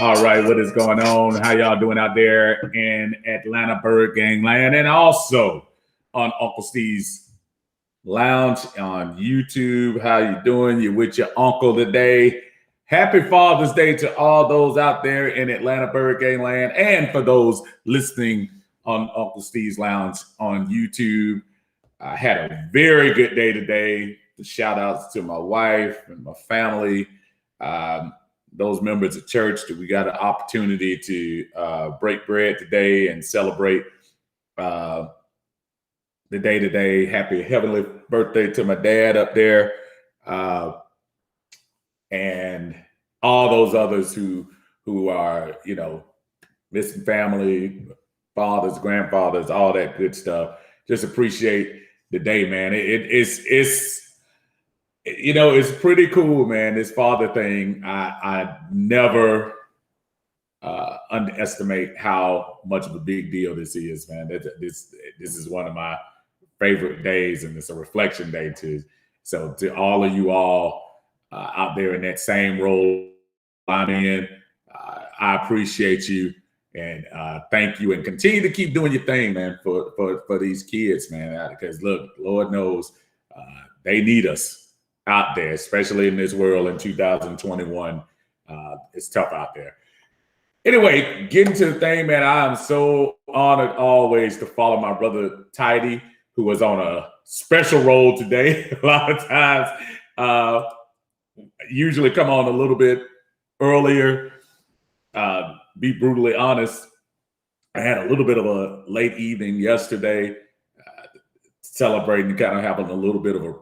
All right, what is going on? How y'all doing out there in Atlanta Bird Gangland, and also on Uncle Steve's Lounge on YouTube? How you doing? You with your uncle today? Happy Father's Day to all those out there in Atlanta Bird Gangland, and for those listening on Uncle Steve's Lounge on YouTube. I had a very good day today. The shout outs to my wife and my family. Those members of church that we got an opportunity to break bread today and celebrate the day today. Happy heavenly birthday to my dad up there, and all those others who are missing family, fathers, grandfathers, all that good stuff. Just appreciate the day, man. It's pretty cool, man. This father thing, I never underestimate how much of a big deal this is, man. This is one of my favorite days, and it's a reflection day too. So to all of you all out there in that same role I'm in, I appreciate you, and thank you, and continue to keep doing your thing, man, for these kids, man. Because look, Lord knows they need us out there, especially in this world in 2021. It's tough out there. Anyway, getting to the thing, man, I am so honored always to follow my brother Tidy, who was on a special role today. A lot of times, usually come on a little bit earlier. Be brutally honest, I had a little bit of a late evening yesterday, celebrating, kind of having a little bit of a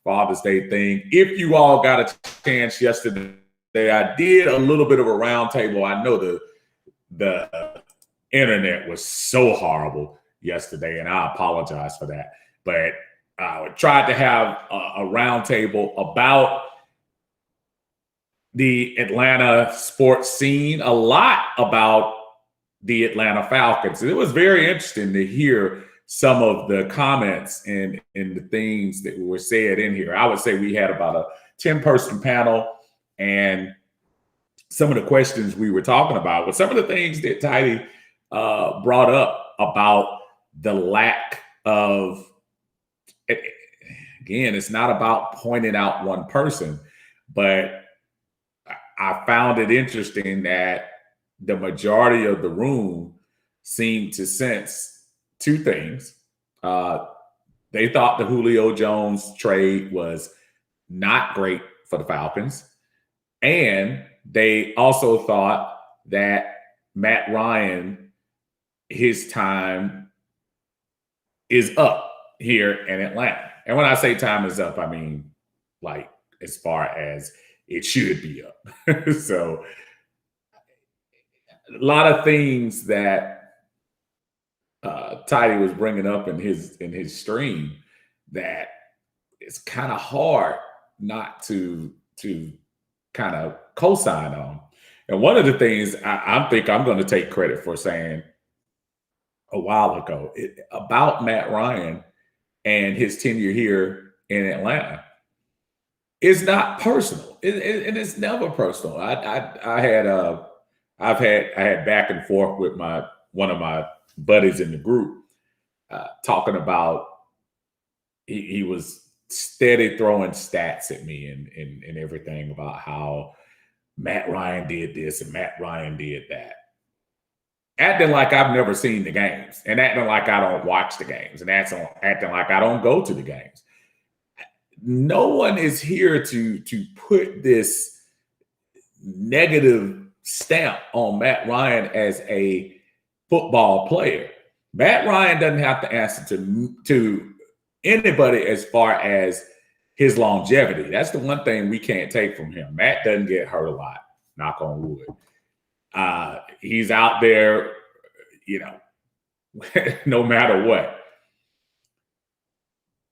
Father's Day thing. If you all got a chance yesterday, I did a little bit of a roundtable. I know the internet was so horrible yesterday, and I apologize for that. But I tried to have a roundtable about the Atlanta sports scene, a lot about the Atlanta Falcons. It was very interesting to hear some of the comments and the things that were said in here. I would say we had about a 10-person panel, and some of the questions we were talking about were some of the things that Tidy brought up about the lack of, again, it's not about pointing out one person, but I found it interesting that the majority of the room seemed to sense two things. They thought the Julio Jones trade was not great for the Falcons. And they also thought that Matt Ryan, his time is up here in Atlanta. And when I say time is up, I mean, like, as far as it should be up. So a lot of things that Tidy was bringing up in his stream that it's kind of hard not to kind of co-sign on. And one of the things I think I'm going to take credit for saying a while ago about Matt Ryan and his tenure here in Atlanta is not personal. It's never personal. I had back and forth with one of my buddies in the group, talking about he was steady throwing stats at me and everything about how Matt Ryan did this and Matt Ryan did that. Acting like I've never seen the games, and acting like I don't watch the games, and acting like I don't go to the games. No one is here to put this negative stamp on Matt Ryan as a football player. Matt Ryan doesn't have to answer to anybody as far as his longevity. That's the one thing we can't take from him. Matt doesn't get hurt a lot, knock on wood. He's out there, no matter what.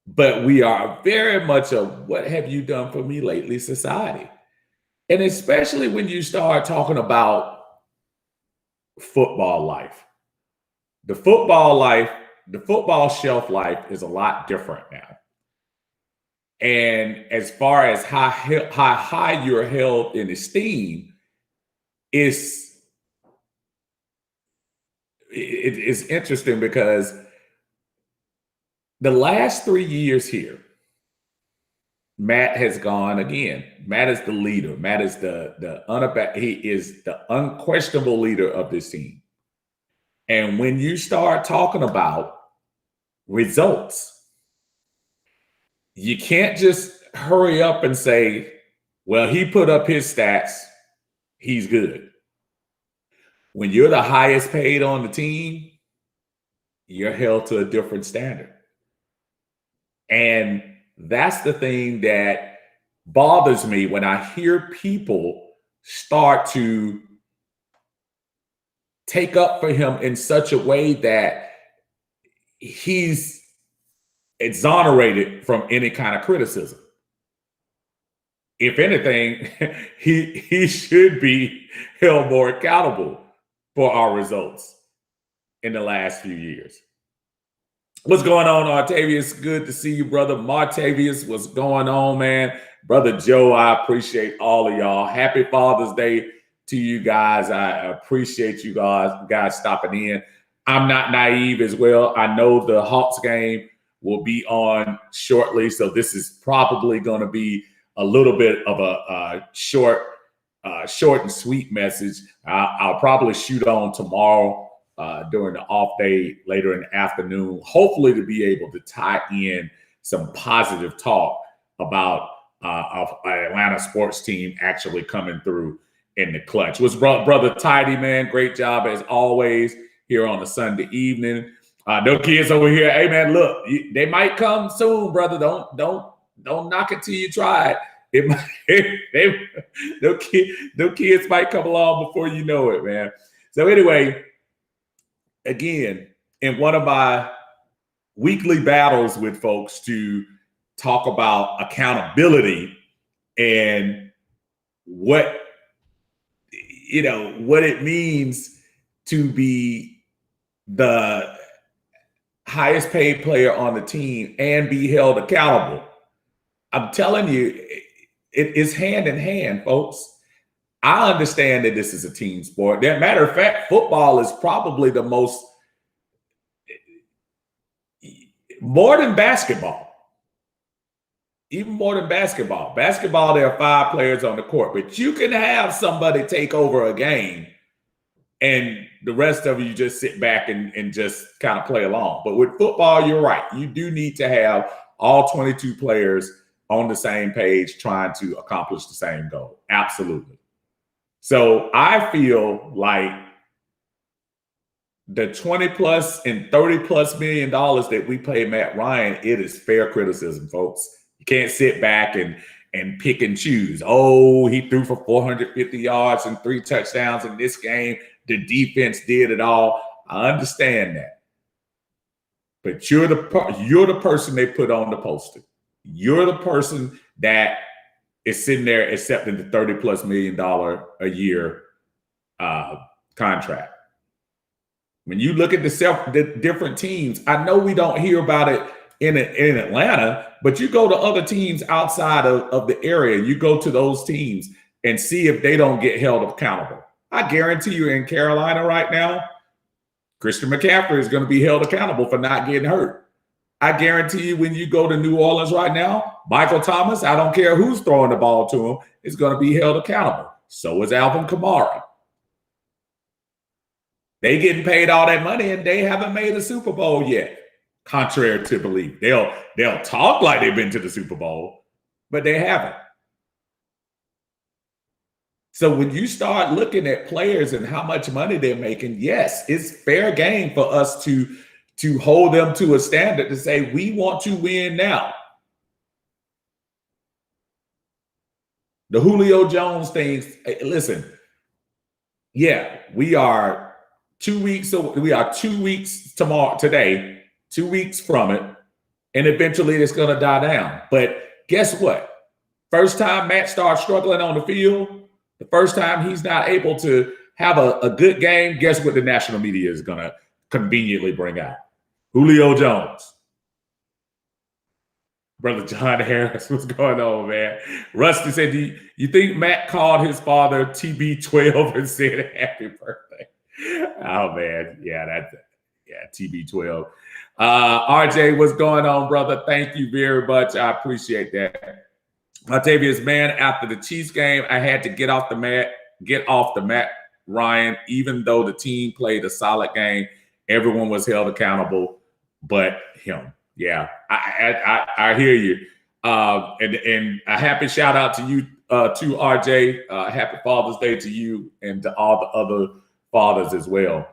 But we are very much a what have you done for me lately society. And especially when you start talking about football life. The football shelf life is a lot different now. And as far as how high you're held in esteem, it's interesting because the last 3 years here, Matt has gone again. Matt is the leader. Matt is he is the unquestionable leader of this team. And when you start talking about results, you can't just hurry up and say, well, he put up his stats, he's good. When you're the highest paid on the team, you're held to a different standard. And that's the thing that bothers me when I hear people start to take up for him in such a way that he's exonerated from any kind of criticism. If anything, he should be held more accountable for our results in the last few years. What's going on, Artavius? Good to see you, brother. Martavius, what's going on, man? Brother Joe, I appreciate all of y'all. Happy Father's Day to you guys. I appreciate you guys stopping in. I'm not naive as well. I know the Hawks game will be on shortly, so this is probably going to be a little bit of a short and sweet message. I'll probably shoot on tomorrow during the off day later in the afternoon, hopefully to be able to tie in some positive talk about our Atlanta sports team actually coming through in the clutch. Was brother Tidy, man, great job as always here on a Sunday evening. No kids over here. Hey man, look, they might come soon, brother. Don't knock it till you try it. No kids might come along before you know it, man. So anyway, again, in one of my weekly battles with folks to talk about accountability and what it means to be the highest paid player on the team and be held accountable. I'm telling you, it is hand in hand, folks. I understand that this is a team sport. As a matter of fact, football is probably the most, more than basketball, even more than basketball. Basketball, there are 5 players on the court, but you can have somebody take over a game and the rest of you just sit back and just kind of play along. But with football, you're right. You do need to have all 22 players on the same page trying to accomplish the same goal. Absolutely. So I feel like the 20 plus and 30 plus $1 million that we pay Matt Ryan, it is fair criticism, folks. You can't sit back and pick and choose. Oh, he threw for 450 yards and 3 touchdowns in this game. The defense did it all. I understand that. But you're the person they put on the poster. You're the person that is sitting there accepting the $30 plus $1 million a year contract. When you look at the different teams, I know we don't hear about it in Atlanta, but you go to other teams outside of the area. You go to those teams and see if they don't get held accountable. I guarantee you in Carolina right now, Christian McCaffrey is going to be held accountable for not getting hurt. I guarantee you when you go to New Orleans right now, Michael Thomas, I don't care who's throwing the ball to him, is going to be held accountable. So is Alvin Kamara. They getting paid all that money and they haven't made a Super Bowl yet, contrary to belief. They'll talk like they've been to the Super Bowl, but they haven't. So when you start looking at players and how much money they're making, yes, it's fair game for us to hold them to a standard to say, we want to win now. The Julio Jones things, listen, yeah, we are 2 weeks, so we are 2 weeks today, 2 weeks from it, and eventually it's going to die down. But guess what? First time Matt starts struggling on the field, the first time he's not able to have a good game, guess what the national media is going to conveniently bring out? Julio Jones. Brother John Harris, what's going on, man? Rusty said, do you think Matt called his father TB12 and said happy birthday? Oh, man. Yeah, TB12. RJ, what's going on, brother? Thank you very much. I appreciate that. Octavius, man, after the Chiefs game, I had to get off the Matt Ryan, even though the team played a solid game. Everyone was held accountable, but him. Yeah, I hear you. And a happy shout out to you, to RJ. Happy Father's Day to you and to all the other fathers as well.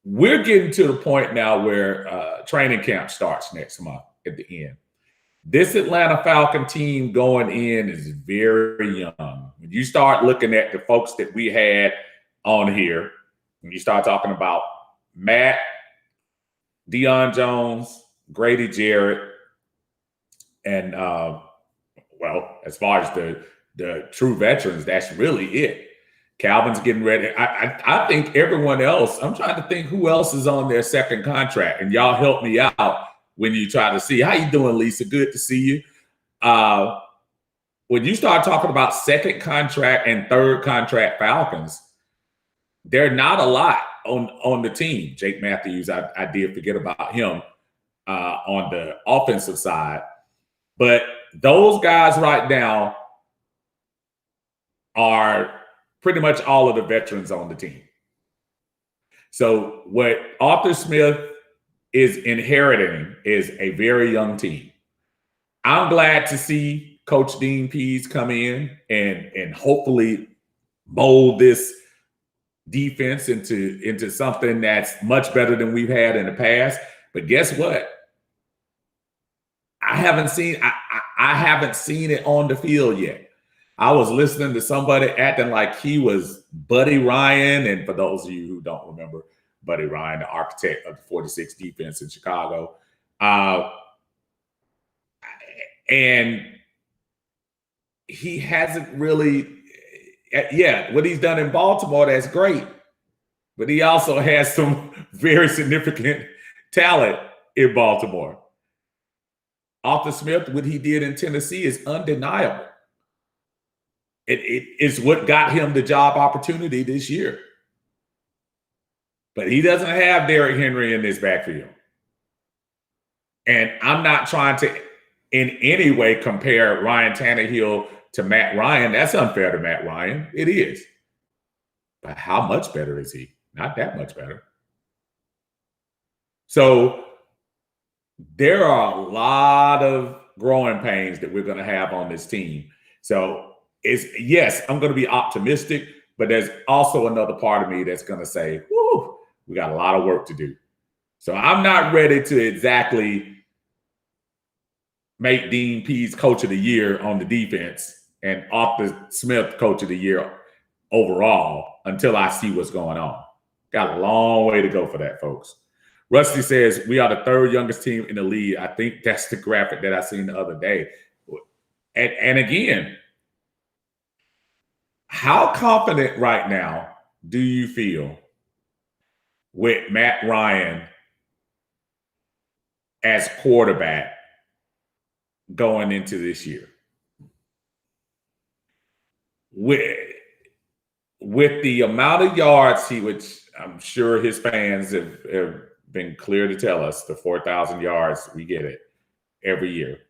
We're getting to the point now where training camp starts next month at the end. This Atlanta Falcon team going in is very young. When you start looking at the folks that we had on here, when you start talking about Matt, Deion Jones, Grady Jarrett, and well, as far as the true veterans, that's really it. Calvin's getting ready. I think everyone else, I'm trying to think who else is on their second contract, and y'all help me out when you try to see. How you doing, Lisa? Good to see you. When you start talking about second contract and third contract Falcons, they're not a lot on the team. Jake Matthews, I did forget about him on the offensive side. But those guys right now are pretty much all of the veterans on the team. So what Arthur Smith is inheriting is a very young team. I'm glad to see Coach Dean Pease come in and hopefully mold this defense into something that's much better than we've had in the past. But guess what? I haven't seen it on the field yet. I was listening to somebody acting like he was Buddy Ryan, and for those of you who don't remember, Buddy Ryan, the architect of the 46 defense in Chicago. And he hasn't really, what he's done in Baltimore, that's great. But he also has some very significant talent in Baltimore. Arthur Smith, what he did in Tennessee is undeniable. It is what got him the job opportunity this year. But he doesn't have Derrick Henry in this backfield. And I'm not trying to in any way compare Ryan Tannehill to Matt Ryan. That's unfair to Matt Ryan. It is. But how much better is he? Not that much better. So there are a lot of growing pains that we're going to have on this team. So yes, I'm going to be optimistic, but there's also another part of me that's going to say, whoo, we got a lot of work to do. So I'm not ready to exactly make Dean Pease Coach of the Year on the defense and Arthur Smith Coach of the Year overall until I see what's going on. Got a long way to go for that, folks. Rusty says, we are the third youngest team in the league. I think that's the graphic that I seen the other day. And again, how confident right now do you feel with Matt Ryan as quarterback going into this year? With the amount of yards which I'm sure his fans have been clear to tell us, the 4,000 yards, we get it every year.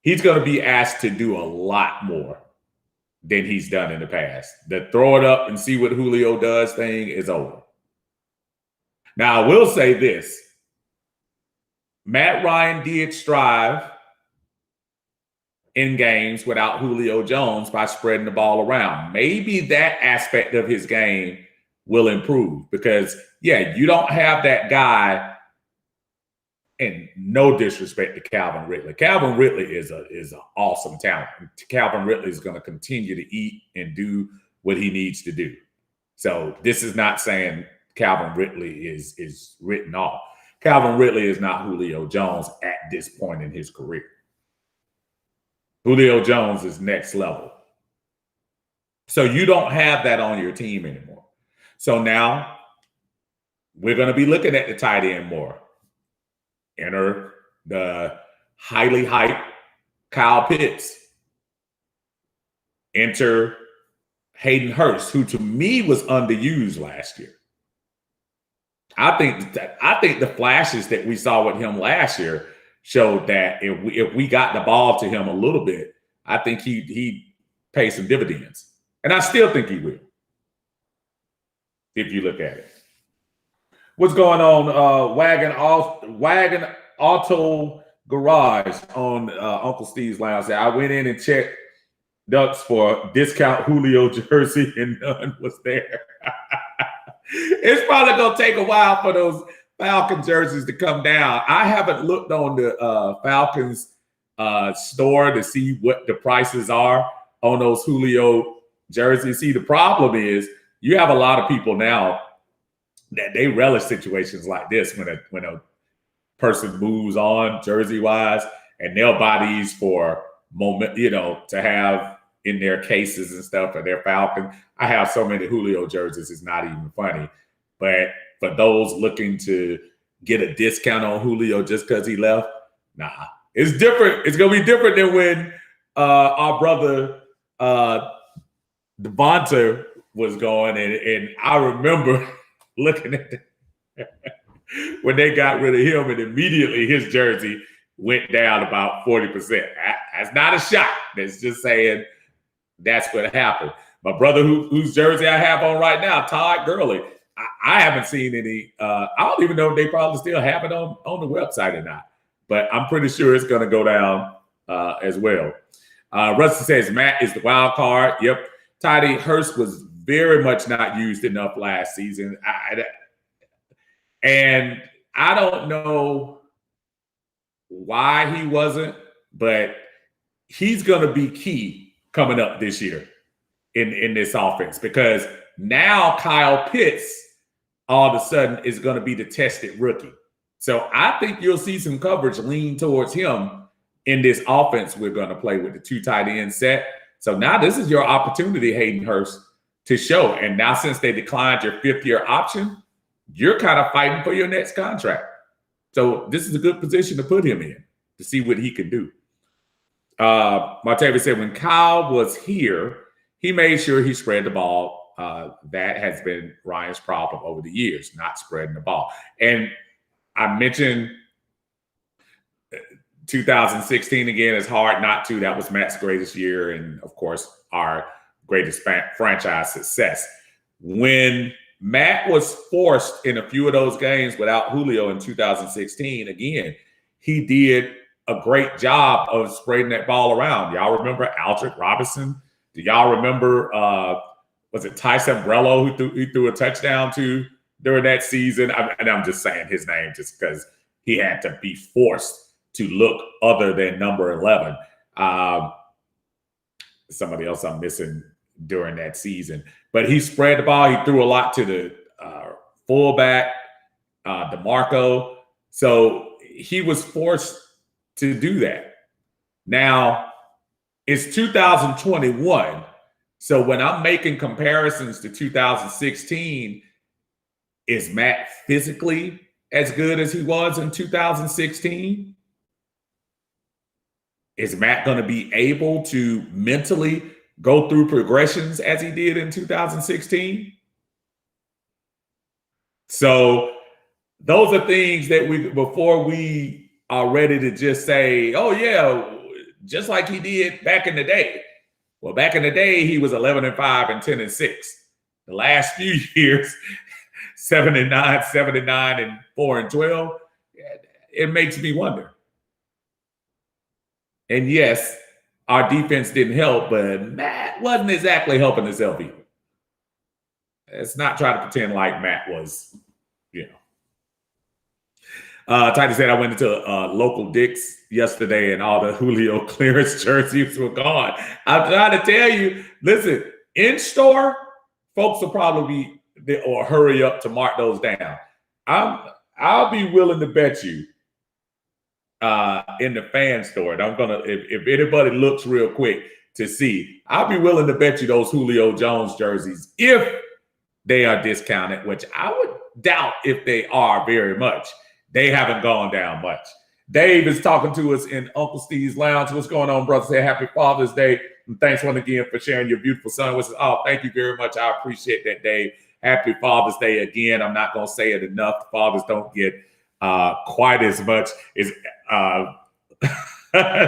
He's going to be asked to do a lot more than he's done in the past. The throw it up and see what Julio does thing is over. Now, I will say this. Matt Ryan did strive in games without Julio Jones by spreading the ball around. Maybe that aspect of his game will improve because, you don't have that guy, and no disrespect to Calvin Ridley. Calvin Ridley is an awesome talent. Calvin Ridley is going to continue to eat and do what he needs to do. So this is not saying Calvin Ridley is written off. Calvin Ridley is not Julio Jones at this point in his career. Julio Jones is next level. So you don't have that on your team anymore. So now we're going to be looking at the tight end more. Enter the highly hyped Kyle Pitts. Enter Hayden Hurst, who to me was underused last year. I think the flashes that we saw with him last year showed that if we got the ball to him a little bit, I think he pay some dividends. And I still think he will, if you look at it. What's going on? Wagon Auto Garage on Uncle Steve's Lounge. I went in and checked Ducks for discount Julio jersey, and none was there. It's probably going to take a while for those Falcon jerseys to come down. I haven't looked on the Falcons store to see what the prices are on those Julio jerseys. See, the problem is you have a lot of people now that they relish situations like this when a person moves on jersey-wise, and they'll buy these for moment, to have in their cases and stuff for their Falcon. I have so many Julio jerseys, it's not even funny. But for those looking to get a discount on Julio just because he left, nah. It's different. It's going to be different than when our brother Devonta was going. And I remember looking at when they got rid of him, and immediately his jersey went down about 40%. That's not a shot. That's just saying that's what happened. My brother, whose jersey I have on right now, Todd Gurley, I haven't seen any. I don't even know if they probably still have it on the website or not. But I'm pretty sure it's going to go down as well. Rusty says Matt is the wild card. Yep. Toddy Hurst was very much not used enough last season. And I don't know why he wasn't, but he's going to be key coming up this year in this offense, because now Kyle Pitts all of a sudden is going to be the tested rookie. So I think you'll see some coverage lean towards him in this offense we're going to play with the 2 tight end set. So now this is your opportunity, Hayden Hurst, to show. And now since they declined your 5th-year option, you're kind of fighting for your next contract. So this is a good position to put him in to see what he can do. Martavis said when Kyle was here, he made sure he spread the ball. That has been Ryan's problem over the years, not spreading the ball. And I mentioned 2016 again. It's hard not to. That was Matt's greatest year, and of course, our greatest franchise success. When Matt was forced in a few of those games without Julio in 2016, again, he did a great job of spreading that ball around. Y'all remember Aldrick Robinson? Do y'all remember, was it Tyson Brello who threw a touchdown to during that season? And I'm just saying his name just because he had to be forced to look other than number 11. Somebody else I'm missing during that season. But he spread the ball. He threw a lot to the fullback, DeMarco. So he was forced to do that. Now, it's 2021. So when I'm making comparisons to 2016, is Matt physically as good as he was in 2016? Is Matt going to be able to mentally go through progressions as he did in 2016? So those are things that before we are ready to just say, oh yeah, just like he did back in the day. Well, back in the day, he was 11-5 and 10-6. The last few years, 7-9, 7-9, and 4-12. It makes me wonder. And yes, our defense didn't help, but Matt wasn't exactly helping himself either. Let's not try to pretend like Matt was, Titus said, I went into local Dick's yesterday and all the Julio clearance jerseys were gone. I'm trying to tell you, listen, in store, folks will probably be, or hurry up to mark those down. I'll be willing to bet you in the fan store, and I'm gonna, if anybody looks real quick to see, I'll be willing to bet you those Julio Jones jerseys, if they are discounted, which I would doubt if they are very much. They haven't gone down much. Dave is talking to us in Uncle Steve's Lounge. What's going on, brother? Say happy Father's Day. And thanks once again for sharing your beautiful son with us. Oh, thank you very much. I appreciate that, Dave. Happy Father's Day again. I'm not going to say it enough. Fathers don't get quite as much as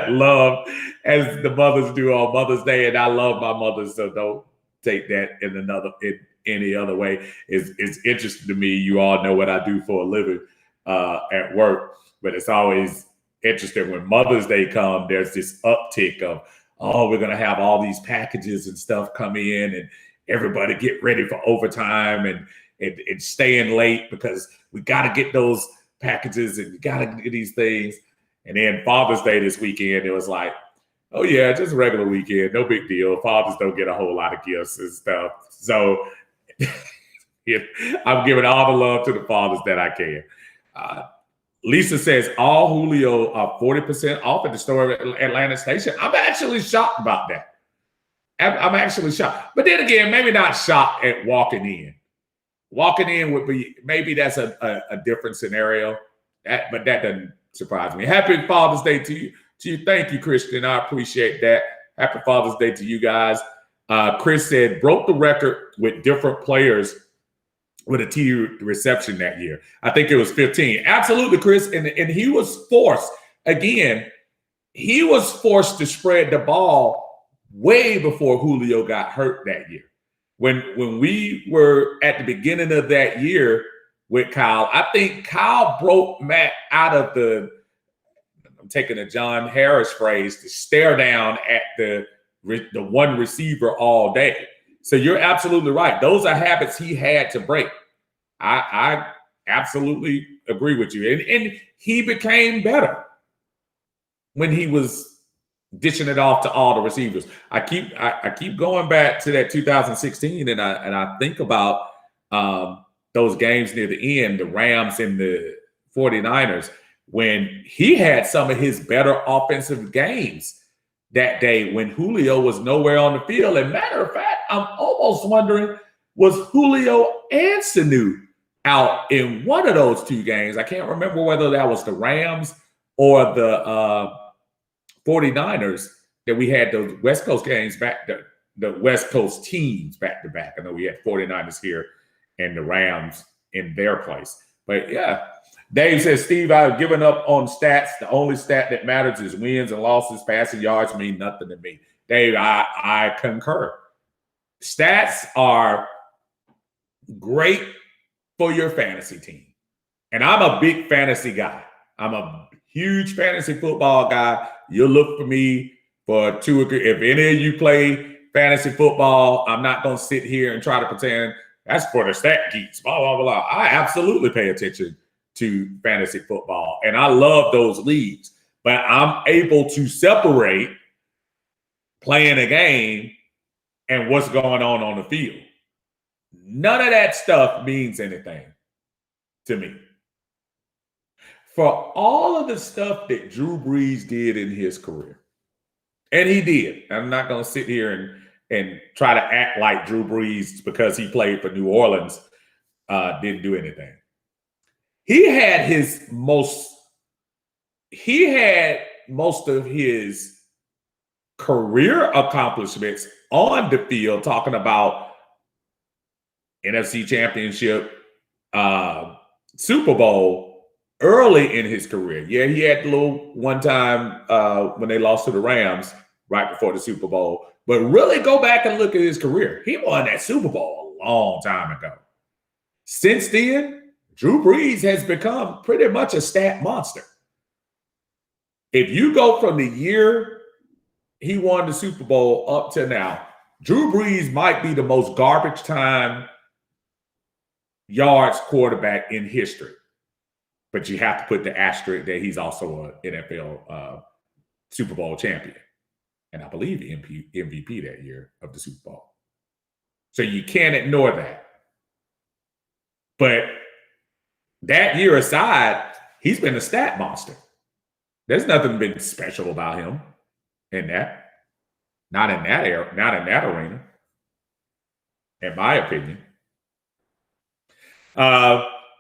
love as the mothers do on Mother's Day. And I love my mothers, so don't take that in any other way. It's interesting to me. You all know what I do for a living at work, but it's always interesting when Mother's Day come, there's this uptick of, oh, we're going to have all these packages and stuff come in and everybody get ready for overtime and staying late because we got to get those packages and we got to get these things. And then Father's Day this weekend, it was like, oh yeah, just a regular weekend, no big deal. Fathers don't get a whole lot of gifts and stuff. So I'm giving all the love to the fathers that I can. Lisa says all Julio are 40% off at the store at Atlanta Station. I'm actually shocked about that. I'm actually shocked. But then again, maybe not shocked at walking in. Walking in would be, maybe that's a different scenario. But that doesn't surprise me. Happy Father's Day to you. Thank you, Christian. I appreciate that. Happy Father's Day to you guys. Chris said, broke the record with different players with a TD reception that year. I think it was 15. Absolutely, Chris. And he was forced, again, he was forced to spread the ball way before Julio got hurt that year. When we were at the beginning of that year with Kyle, I think Kyle broke Matt out of the, I'm taking a John Harris phrase, to stare down at the one receiver all day. So you're absolutely right. Those are habits he had to break. I absolutely agree with you. And he became better when he was dishing it off to all the receivers. I keep going back to that 2016, and I think about those games near the end, the Rams and the 49ers, when he had some of his better offensive games that day when Julio was nowhere on the field. And matter of fact, I'm almost wondering, was Julio and Sanu out in one of those two games? I can't remember whether that was the Rams or the 49ers that we had those West Coast games back, the West Coast teams back to back. I know we had 49ers here and the Rams in their place. But yeah, Dave says, Steve, I've given up on stats. The only stat that matters is wins and losses. Passing yards mean nothing to me. Dave, I concur. Stats are great for your fantasy team. And I'm a big fantasy guy. I'm a huge fantasy football guy. You'll look for me for two or three. If any of you play fantasy football, I'm not going to sit here and try to pretend that's for the stat geeks, blah, blah, blah. I absolutely pay attention to fantasy football, and I love those leagues. But I'm able to separate playing a game and what's going on the field. None of that stuff means anything to me. For all of the stuff that Drew Brees did in his career, and he did, I'm not going to sit here and try to act like Drew Brees, because he played for New Orleans, didn't do anything. He had most of his career accomplishments on the field, talking about NFC Championship, Super Bowl, early in his career. Yeah, he had the little one time when they lost to the Rams right before the Super Bowl. But really go back and look at his career. He won that Super Bowl a long time ago. Since then, Drew Brees has become pretty much a stat monster. If you go from the year he won the Super Bowl up to now, Drew Brees might be the most garbage time yards quarterback in history. But you have to put the asterisk that he's also an NFL Super Bowl champion. And I believe MVP that year of the Super Bowl. So you can't ignore that. But that year aside, he's been a stat monster. There's nothing been special about him in that. Not in that era, not in that arena, in my opinion.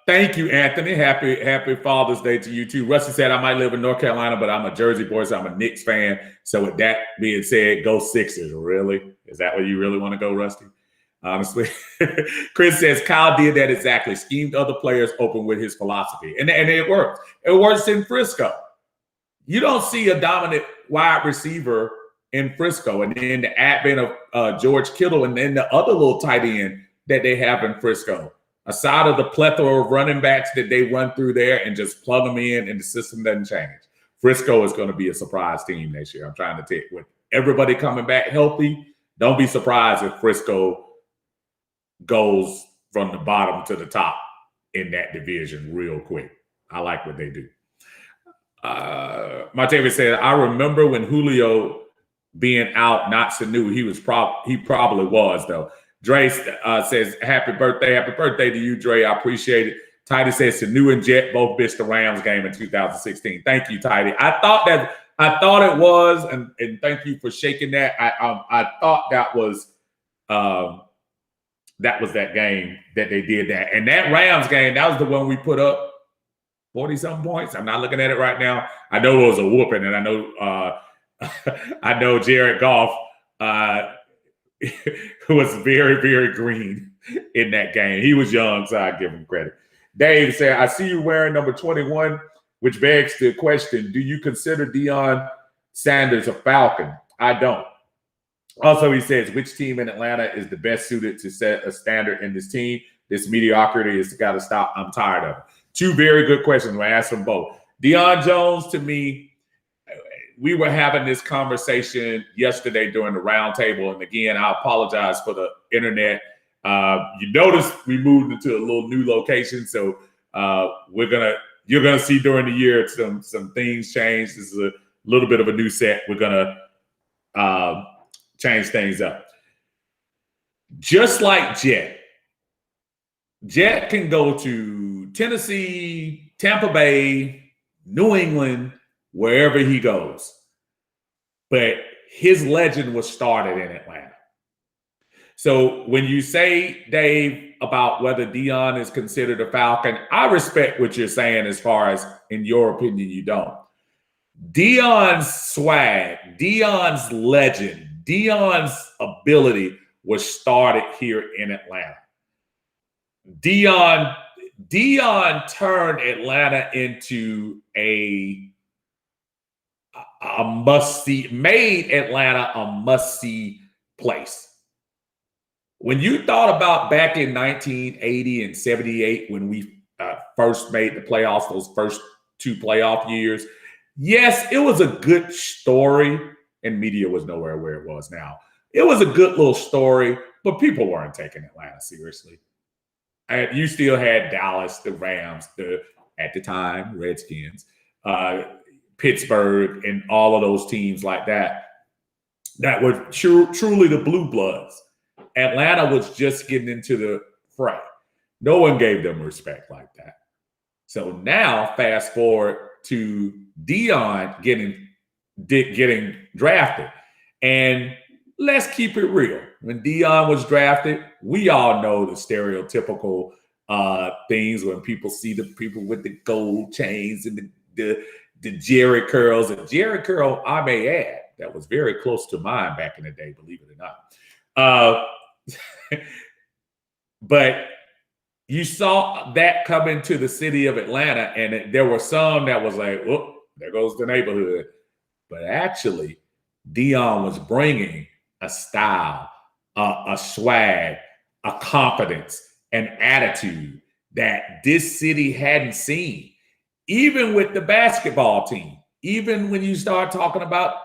Thank you, Anthony. Happy Father's Day to you too. Rusty said, I might live in North Carolina, but I'm a Jersey boy, so I'm a Knicks fan. So with that being said, go Sixers. Really? Is that where you really want to go, Rusty? Honestly. Chris says, Kyle did that exactly. Schemed other players open with his philosophy. And it worked. It works in Frisco. You don't see a dominant wide receiver in Frisco. And then the advent of George Kittle and then the other little tight end that they have in Frisco. Aside of the plethora of running backs that they run through there and just plug them in and the system doesn't change. Frisco is going to be a surprise team next year. I'm trying to take with everybody coming back healthy. Don't be surprised if Frisco goes from the bottom to the top in that division real quick. I like what they do. Martavis said, I remember when Julio being out, not Sanu. He probably was though. Dre says, happy birthday to you, Dre. I appreciate it. Tidy says, Sanu and Jet both bitched the Rams game in 2016. Thank you, Tidy. I thought it was, and thank you for shaking that. I thought that was that game that they did that. And that Rams game, that was the one we put up 40-something points. I'm not looking at it right now. I know it was a whooping, and I know Jared Goff was very, very green in that game. He was young, so I give him credit. Dave said, I see you wearing number 21, which begs the question, do you consider Deion Sanders a Falcon? I don't. Also, he says, which team in Atlanta is the best suited to set a standard in this team? This mediocrity has got to stop. I'm tired of it. Two very good questions. I asked them both. Deion Jones, to me, we were having this conversation yesterday during the roundtable. And again, I apologize for the internet. You notice we moved into a little new location. So you're gonna see during the year some things change. This is a little bit of a new set. We're gonna change things up. Just like Jet can go to Tennessee, Tampa Bay, New England, wherever he goes. But his legend was started in Atlanta. So when you say, Dave, about whether Deion is considered a Falcon, I respect what you're saying as far as, in your opinion, you don't. Deion's swag, Deion's legend, Deion's ability was started here in Atlanta. Deion turned Atlanta into a must-see, made Atlanta a must-see place. When you thought about back in 1980 and 78, when we first made the playoffs, those first two playoff years, yes, it was a good story, and media was nowhere where it was now. It was a good little story, but people weren't taking Atlanta seriously. And you still had Dallas, the Rams, at the time, Redskins, Pittsburgh, and all of those teams like that were truly the blue bloods. Atlanta was just getting into the fray. No one gave them respect like that. So now, fast forward to Deion getting drafted. And let's keep it real. When Deion was drafted, we all know the stereotypical things when people see the people with the gold chains and the Jerry curls. And Jerry curl, I may add, that was very close to mine back in the day, believe it or not. But you saw that come into the city of Atlanta, and there were some that was like, "Whoop, there goes the neighborhood." But actually, Deion was bringing a style, a swag, a confidence, an attitude that this city hadn't seen. Even with the basketball team, even when you start talking about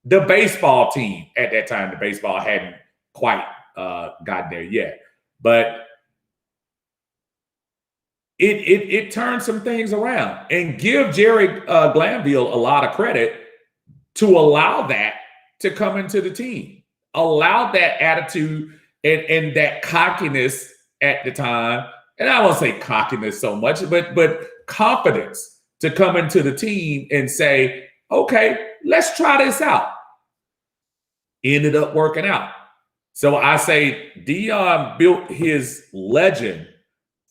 the baseball team at that time, the baseball hadn't quite got there yet, but it turned some things around. And give Jerry Glanville a lot of credit to allow that to come into the team, allow that attitude and that cockiness at the time. And I won't say cockiness so much, but confidence to come into the team and say, okay, let's try this out. Ended up working out. So I say Deion built his legend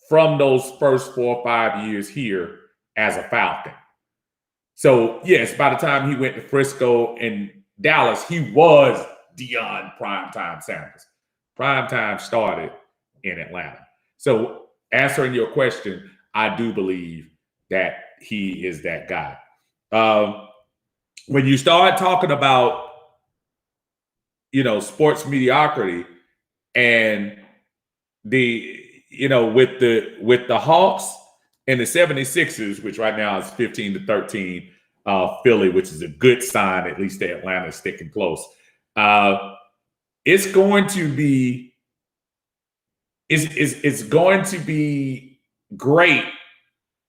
from those first 4 or 5 years here as a Falcon. So, yes, by the time he went to Frisco and Dallas, he was Deion Primetime Sanders. Primetime started in Atlanta. So, answering your question, I do believe that he is that guy. When you start talking about, sports mediocrity and with the Hawks and the 76ers, which right now is 15-13, Philly, which is a good sign, at least the Atlanta is sticking close. It's going to be great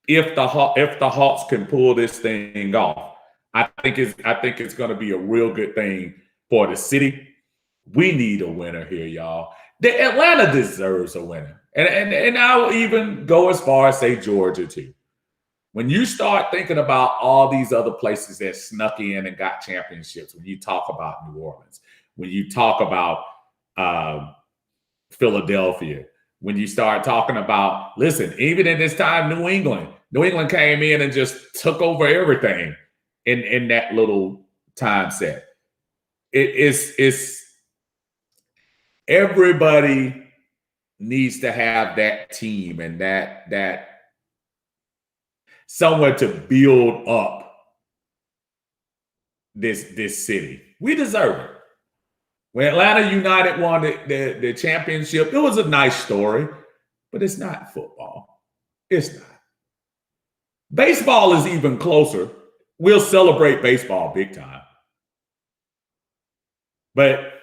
if the Hawks can pull this thing off. I think it's going to be a real good thing for the city. We need a winner here, y'all. The Atlanta deserves a winner. And I'll even go as far as say Georgia too. When you start thinking about all these other places that snuck in and got championships, when you talk about New Orleans, when you talk about Philadelphia, when you start talking about, listen, even in this time, New England came in and just took over everything in that little time set. It's everybody needs to have that team and that somewhere to build up this city. We deserve it. When Atlanta United won the championship, it was a nice story, but it's not football. It's not. Baseball is even closer. We'll celebrate baseball big time. But,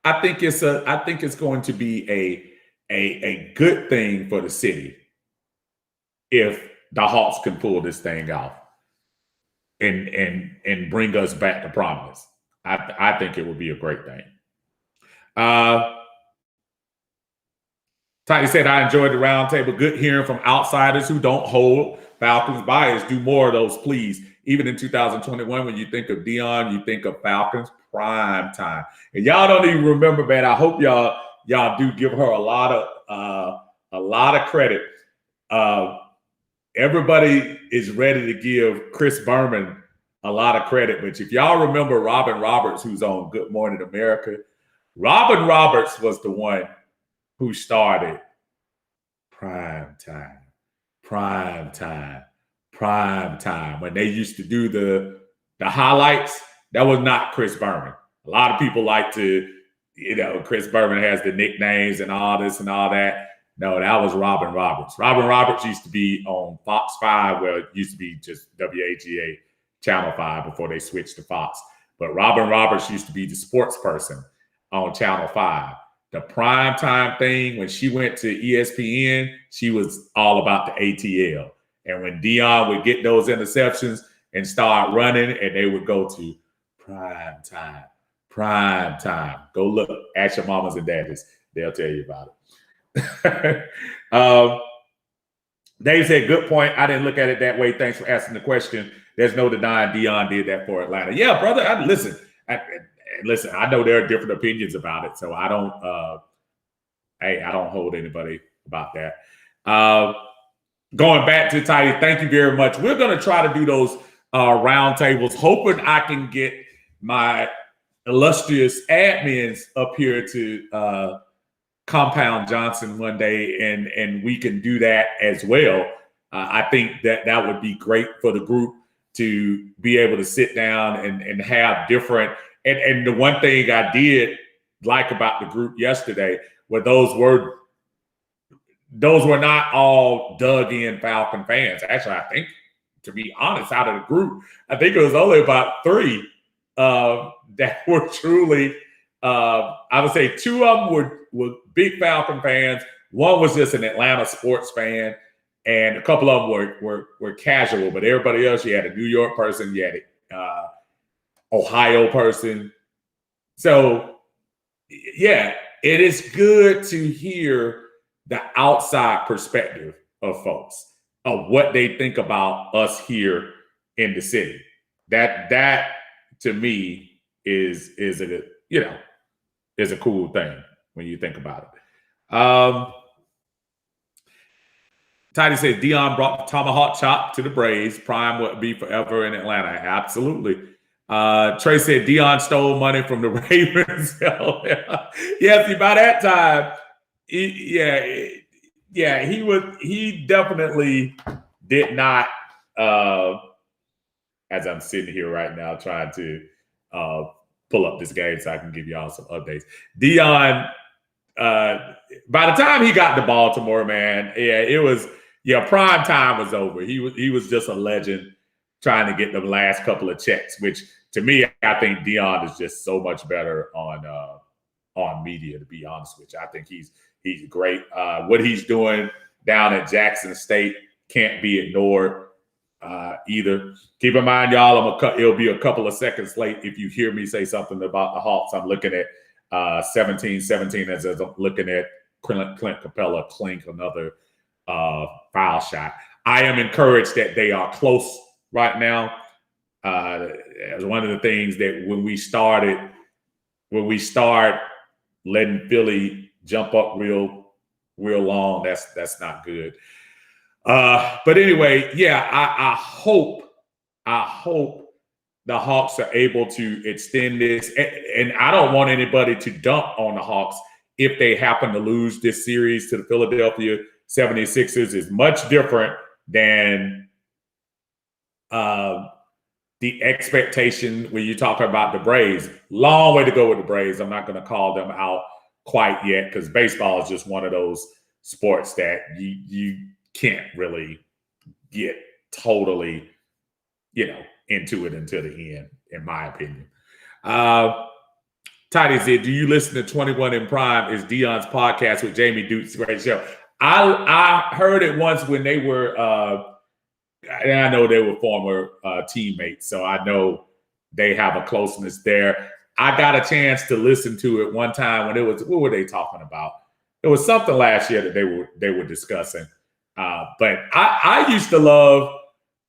I think it's going to be a good thing for the city if the Hawks can pull this thing off and bring us back to prominence. I think it would be a great thing. Tiny said, I enjoyed the roundtable. Good hearing from outsiders who don't hold Falcons bias. Do more of those, please. Even in 2021, when you think of Deion, you think of Falcons prime time. And y'all don't even remember, man. I hope y'all do give her a lot of credit. Everybody is ready to give Chris Berman a lot of credit. But if y'all remember Robin Roberts, who's on Good Morning America, Robin Roberts was the one who started prime time. When they used to do the highlights, that was not Chris Berman. A lot of people like to, Chris Berman has the nicknames and all this and all that. No, that was Robin Roberts. Robin Roberts used to be on Fox 5, where it used to be just WAGA Channel 5 before they switched to Fox. But Robin Roberts used to be the sports person on Channel 5. The primetime thing, when she went to ESPN, she was all about the ATL. And when Deion would get those interceptions and start running, and they would go to prime time. Go look at your mamas and daddies. They'll tell you about it. Dave said, good point. I didn't look at it that way. Thanks for asking the question. There's no denying Deion did that for Atlanta. Yeah, brother. Listen, I know there are different opinions about it, so I don't hold anybody about that. Going back to Tidy, thank you very much. We're going to try to do those roundtables, hoping I can get my illustrious admins up here to Compound Johnson one day, and we can do that as well. I think that would be great for the group to be able to sit down and have different. And the one thing I did like about the group yesterday were those were not all dug in Falcon fans. Actually, I think, to be honest, out of the group, I think it was only about 3 that were truly, I would say 2 of them were big Falcon fans. One was just an Atlanta sports fan, and a couple of them were casual. But everybody else, you had a New York person, you had a Ohio person. So, yeah, it is good to hear the outside perspective of folks, of what they think about us here in the city. That to me is a cool thing when you think about it. Tidy says Deion brought the tomahawk chop to the Braves. Prime would be forever in Atlanta. Absolutely. Trey said Deion stole money from the Ravens. Yeah, see, by that time, he definitely did not. As I'm sitting here right now trying to pull up this game so I can give y'all some updates. Deion, by the time he got to Baltimore, man, prime time was over. He was just a legend trying to get the last couple of checks, which to me, I think Deion is just so much better on media, to be honest with you. I think he's great. What he's doing down at Jackson State can't be ignored either. Keep in mind, y'all, it'll be a couple of seconds late if you hear me say something about the Hawks. I'm looking at 17-17 as I'm looking at Clint Capella clink another foul shot. I am encouraged that they are close right now. As one of the things that when we start letting Philly jump up real long, that's not good. But anyway, yeah, I hope the Hawks are able to extend this. And I don't want anybody to dump on the Hawks if they happen to lose this series to the Philadelphia 76ers. Is much different than the expectation when you talk about the Braves. Long way to go with the Braves. I'm not going to call them out quite yet because baseball is just one of those sports that you can't really get totally, into it until the end, in my opinion. Tidy said, do you listen to 21 in Prime? Is Deion's podcast with Jamie Duke's great show. I heard it once when they were, and I know they were former teammates, so I know they have a closeness there. I got a chance to listen to it one time when what were they talking about? It was something last year that they were discussing. But I used to love,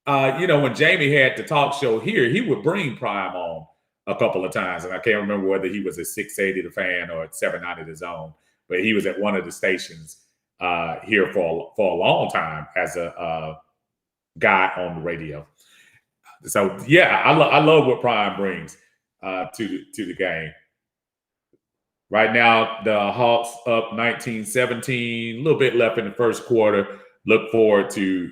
when Jamie had the talk show here, he would bring Prime on a couple of times. And I can't remember whether he was at 680 The Fan or at 790 The Zone, but he was at one of the stations here for a long time as a guy on the radio. So, yeah, I love what Prime brings to the game. Right now, the Hawks up 19-17, a little bit left in the first quarter. Look forward to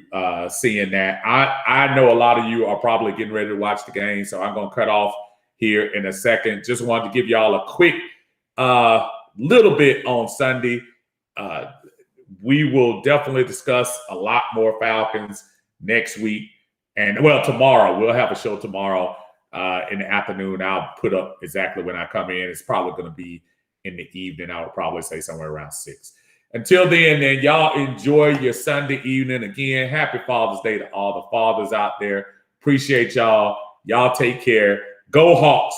seeing that. I know a lot of you are probably getting ready to watch the game, so I'm going to cut off here in a second. Just wanted to give y'all a quick little bit on Sunday. We will definitely discuss a lot more Falcons next week. And, tomorrow. We'll have a show tomorrow in the afternoon. I'll put up exactly when I come in. It's probably going to be in the evening. I would probably say somewhere around 6. Until then, y'all enjoy your Sunday evening. Again, happy Father's Day to all the fathers out there. Appreciate y'all. Y'all take care. Go Hawks.